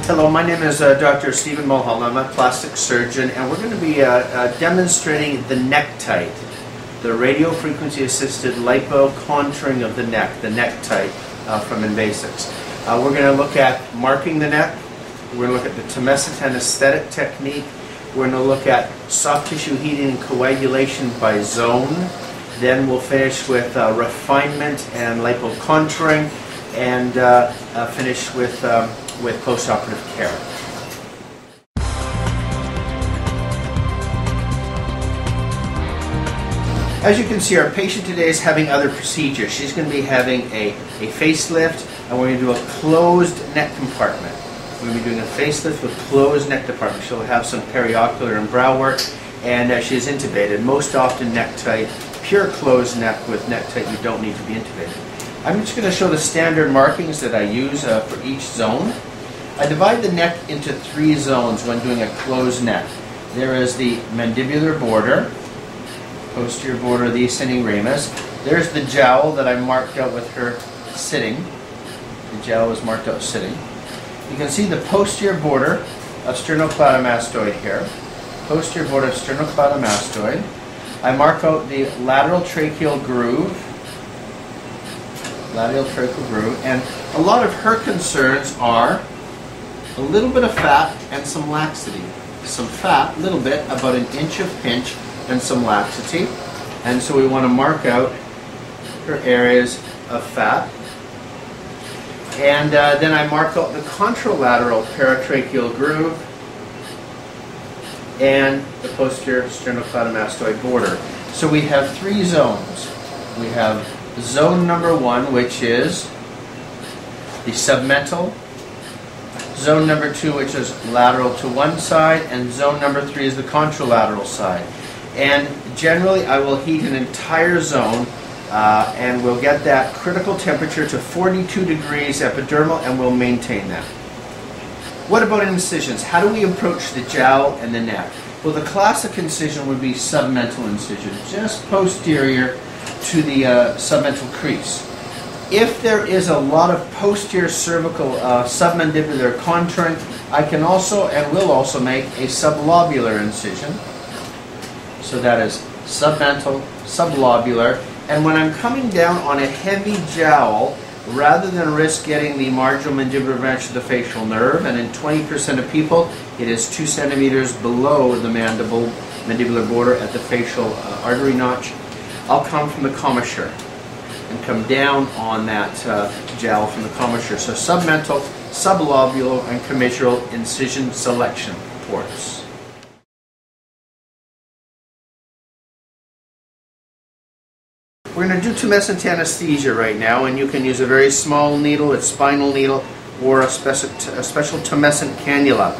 Hello, my name is Dr. Stephen Mulholland. I'm a plastic surgeon, and we're going to be demonstrating the NeckTite, the radio frequency assisted lipo contouring of the NeckTite from Invasics. We're going to look at marking the neck. We're going to look at the tumescent anesthetic technique. We're going to look at soft tissue heating and coagulation by zone. Then we'll finish with refinement and lipo contouring, and finish with post-operative care. As you can see, our patient today is having other procedures. She's going to be having a facelift, and we're going to do a closed neck compartment. We're going to be doing a facelift with closed neck compartment. She'll have some periocular and brow work, and she is intubated. Most often NeckTite, pure closed neck with NeckTite, you don't need to be intubated. I'm just going to show the standard markings that I use for each zone. I divide the neck into 3 zones when doing a closed neck. There is the mandibular border, posterior border of the ascending ramus. There's the jowl that I marked out with her sitting. The jowl was marked out sitting. You can see the posterior border of sternocleidomastoid here. Posterior border of sternocleidomastoid. I mark out the lateral tracheal groove. Lateral tracheal groove. And a lot of her concerns are a little bit of fat and some laxity. Some fat, a little bit, about an inch of pinch, and some laxity. And so we want to mark out her areas of fat. And then I mark out the contralateral paratracheal groove and the posterior sternocleidomastoid border. So we have 3 zones. We have zone number 1, which is the submental. Zone number 2, which is lateral to one side, and zone number 3 is the contralateral side. And generally I will heat an entire zone and we'll get that critical temperature to 42 degrees epidermal, and we'll maintain that. What about incisions? How do we approach the jowl and the neck? Well, the classic incision would be submental incision, just posterior to the submental crease. If there is a lot of posterior cervical submandibular contouring, I can also and will also make a sublobular incision. So that is submental, sublobular. And when I'm coming down on a heavy jowl, rather than risk getting the marginal mandibular branch of the facial nerve, and in 20% of people, it is 2 centimeters below the mandibular border at the facial artery notch, I'll come from the commissure and come down on that jowl from the commissure. So submental, sublobular, and commissural incision selection ports. We're going to do tumescent anesthesia right now, and you can use a very small needle, a spinal needle, or a special tumescent cannula.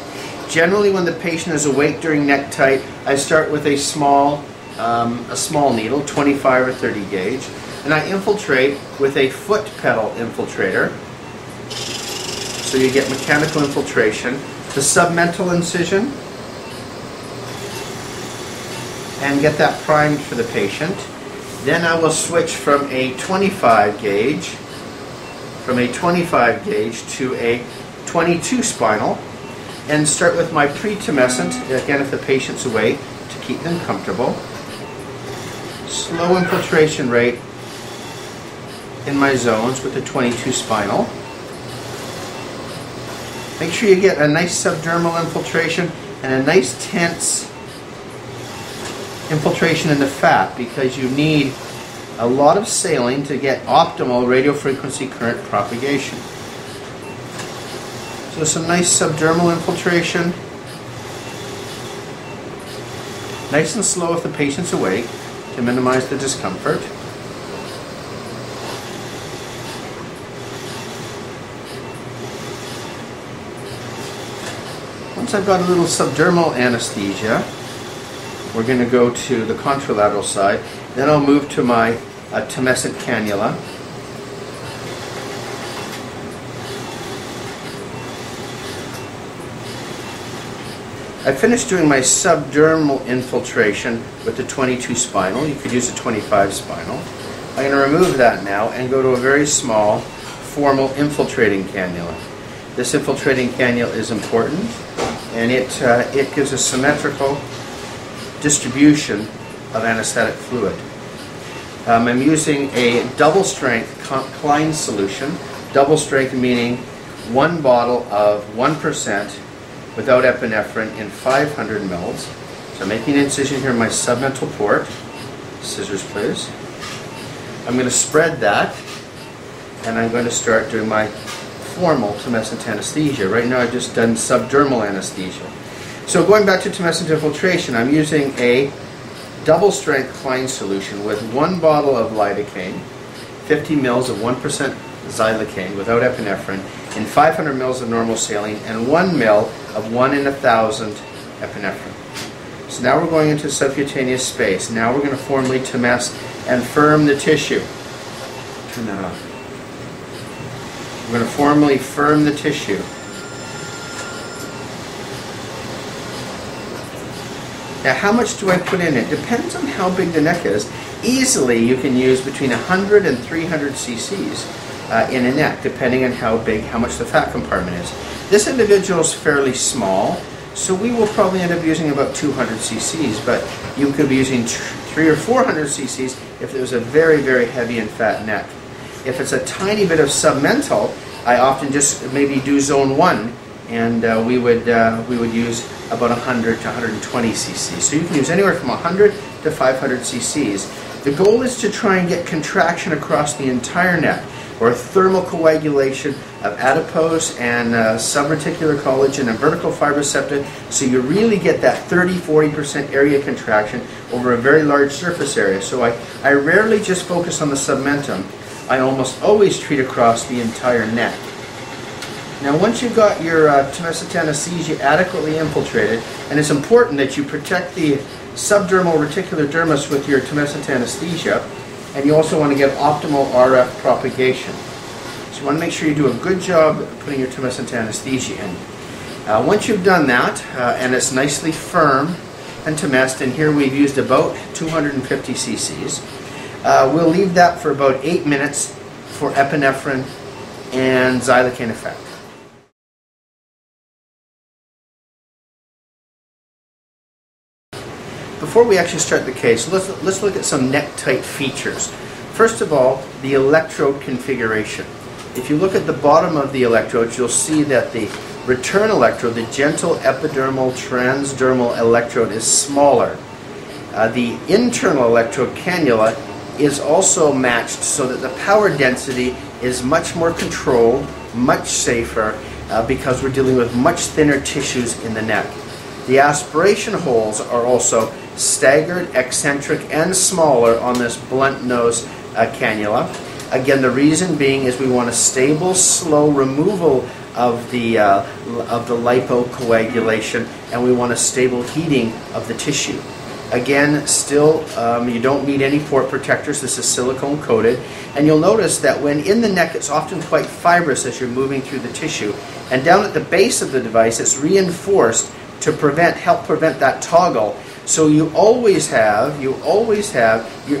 Generally, when the patient is awake during NeckTite, I start with a small needle, 25 or 30 gauge, and I infiltrate with a foot pedal infiltrator. So you get mechanical infiltration. The submental incision, and get that primed for the patient. Then I will switch from a 25 gauge to a 22 spinal, and start with my pre-tumescent, again if the patient's awake, to keep them comfortable. Slow infiltration rate in my zones with the 22 spinal. Make sure you get a nice subdermal infiltration and a nice tense infiltration in the fat, because you need a lot of saline to get optimal radiofrequency current propagation. So some nice subdermal infiltration, nice and slow if the patient's awake to minimize the discomfort. Once I've got a little subdermal anesthesia, we're going to go to the contralateral side. Then I'll move to my tumescent cannula. I finished doing my subdermal infiltration with the 22 spinal. You could use a 25 spinal. I'm going to remove that now and go to a very small formal infiltrating cannula. This infiltrating cannula is important, and it gives a symmetrical distribution of anesthetic fluid. I'm using a double strength Klein solution. Double strength meaning one bottle of 1% without epinephrine in 500 mils. So I'm making an incision here in my submental port. Scissors, please. I'm going to spread that, and I'm going to start doing my formal tumescent anesthesia. Right now I've just done subdermal anesthesia. So going back to tumescent infiltration, I'm using a double strength Klein solution with one bottle of lidocaine, 50 mils of 1% xylocaine without epinephrine, in 500 mils of normal saline, and 1 mil of 1 in 1,000 epinephrine. So now we're going into subcutaneous space. Now we're going to formally tumesce and firm the tissue. Turn that off. We're going to formally firm the tissue. Now, how much do I put in? It depends on how big the neck is. Easily, you can use between 100 and 300 cc's in a neck, depending on how big, how much the fat compartment is. This individual is fairly small, so we will probably end up using about 200 cc's, but you could be using 300 or 400 cc's if it was a very, very heavy and fat neck. If it's a tiny bit of submental, I often just maybe do zone 1, and we would use about 100 to 120 cc's. So you can use anywhere from 100 to 500 cc's. The goal is to try and get contraction across the entire neck, or thermal coagulation of adipose and subreticular collagen and vertical fibrous septa, so you really get that 30-40% area contraction over a very large surface area. So I rarely just focus on the submentum. I almost always treat across the entire neck. Now, once you've got your tumescent anesthesia adequately infiltrated, and it's important that you protect the subdermal reticular dermis with your tumescent anesthesia, and you also want to get optimal RF propagation. So you want to make sure you do a good job putting your tumescent anesthesia in. Once you've done that, and it's nicely firm and tumesced, and here we've used about 250 cc's, we'll leave that for about 8 minutes for epinephrine and xylocaine effect. Before we actually start the case, let's look at some neck-tight features. First of all, the electrode configuration. If you look at the bottom of the electrodes, you'll see that the return electrode, the gentle epidermal transdermal electrode, is smaller. The internal electrode cannula is also matched so that the power density is much more controlled, much safer, because we're dealing with much thinner tissues in the neck. The aspiration holes are also staggered, eccentric, and smaller on this blunt nose cannula. Again, the reason being is we want a stable, slow removal of the lipocoagulation, and we want a stable heating of the tissue. Again, still, you don't need any port protectors. This is silicone coated, and you'll notice that when in the neck, it's often quite fibrous as you're moving through the tissue, and down at the base of the device, it's reinforced to help prevent that toggle. So you always have your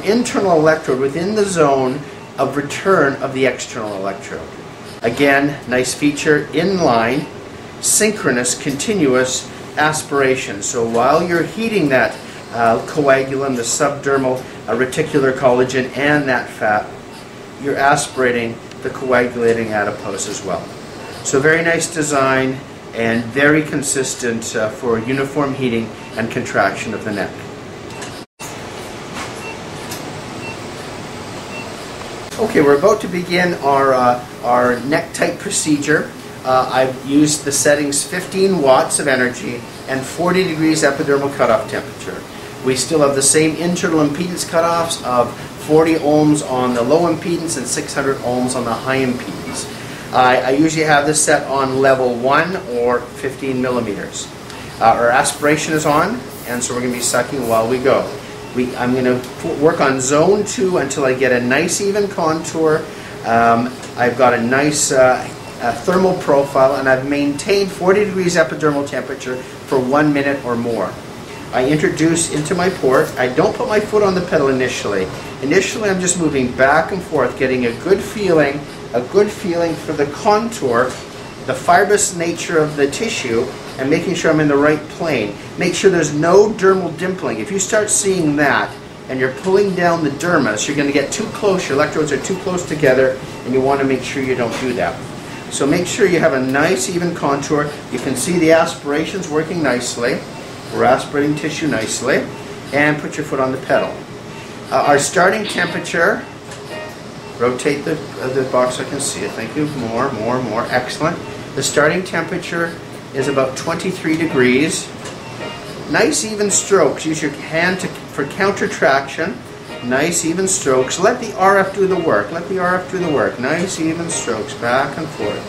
internal electrode within the zone of return of the external electrode. Again, nice feature, inline, synchronous, continuous aspiration. So while you're heating that coagulum, the subdermal reticular collagen, and that fat, you're aspirating the coagulating adipose as well. So very nice design, and very consistent for uniform heating and contraction of the neck. Okay, we're about to begin our neck-tight procedure. I've used the settings 15 watts of energy and 40 degrees epidermal cutoff temperature. We still have the same internal impedance cutoffs of 40 ohms on the low impedance and 600 ohms on the high impedance. I usually have this set on level 1 or 15 millimeters. Our aspiration is on, and so we're going to be sucking while we go. I'm going to work on zone 2 until I get a nice even contour. I've got a nice thermal profile, and I've maintained 40 degrees epidermal temperature for 1 minute or more. I introduce into my port. I don't put my foot on the pedal initially. Initially, I'm just moving back and forth, getting a good feeling for the contour the fibrous nature of the tissue and making sure I'm in the right plane. Make sure there's no dermal dimpling. If you start seeing that and you're pulling down the dermis, you're going to get too close. Your electrodes are too close together, and you want to make sure you don't do that. So make sure you have a nice even contour. You can see the aspirations working nicely. We're aspirating tissue nicely. And put your foot on the pedal. Our starting temperature, rotate the box so I can see it. Thank you. More. Excellent. The starting temperature is about 23 degrees. Nice even strokes. Use your hand for counter traction. Nice even strokes. Let the RF do the work. Let the RF do the work. Nice even strokes back and forth.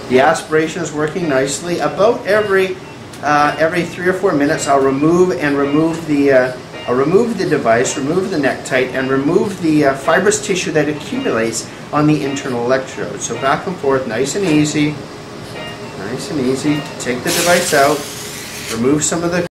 The aspiration is working nicely. About every 3 or 4 minutes, I'll remove the device, remove the necktie, and remove the fibrous tissue that accumulates on the internal electrode. So back and forth, nice and easy. Nice and easy. Take the device out. Remove some of the